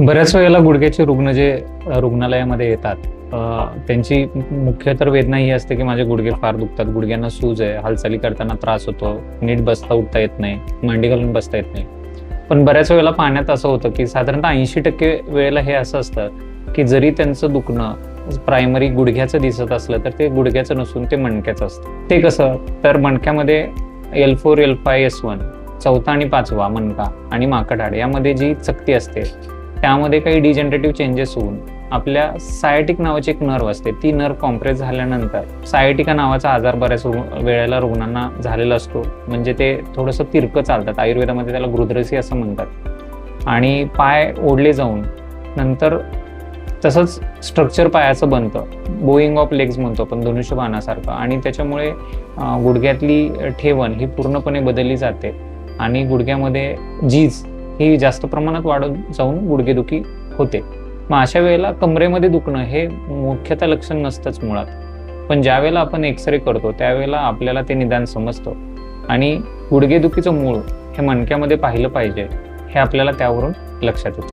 बऱ्याच वेळेला गुडघ्याचे रुग्ण जे रुग्णालयामध्ये येतात, त्यांची मुख्य तर वेदना ही असते की माझे गुडघे फार दुखतात, गुडघ्यांना सूज आहे, हालचाली करताना त्रास होतो, नीट बसता उठता येत नाही, मांडी घालून बसता येत नाही. पण बऱ्याच वेळेला पाहण्यात असं होतं की साधारणतः 80% वेळेला हे असं असतं की जरी त्यांचं दुखणं प्रायमरी गुडघ्याचं दिसत असलं तर ते गुडघ्याचं नसून ते मणक्याचं असतं. ते कसं, तर मणक्यामध्ये L4, L5, S1 चौथा आणि पाचवा मणका आणि माकड हाड यामध्ये जी चकती असते त्यामध्ये काही डिजनरेटिव्ह चेंजेस होऊन आपल्या सायटिक नावाची एक नर्व असते, ती नर्व कॉम्प्रेस झाल्यानंतर सायटिका नावाचा आजार बऱ्याच वेळेला रुग्णांना झालेला असतो. म्हणजे ते थोडंसं तिरकं चालतात, आयुर्वेदामध्ये त्याला गृध्रसी असं म्हणतात. आणि पाय ओढले जाऊन नंतर तसंच स्ट्रक्चर पायाचं बनतं, बोईंग ऑफ लेग्स म्हणतो आपण धनुष्यबाणासारखं. आणि त्याच्यामुळे गुडघ्यातली ठेवण ही पूर्णपणे बदलली जाते आणि गुडघ्यामध्ये झीज ही जास्त प्रमाणात वाढत जाऊन गुडघेदुखी होते. मग अशा वेळेला कमरेमध्ये दुखणं हे मुख्यतः लक्षण नसतंच मुळात, पण ज्या वेळेला आपण एक्सरे करतो त्यावेळेला आपल्याला ते निदान समजतं आणि गुडघेदुखीचं मूळ हे मणक्यामध्ये पाहिलं पाहिजे हे आपल्याला त्यावरून लक्षात येतं.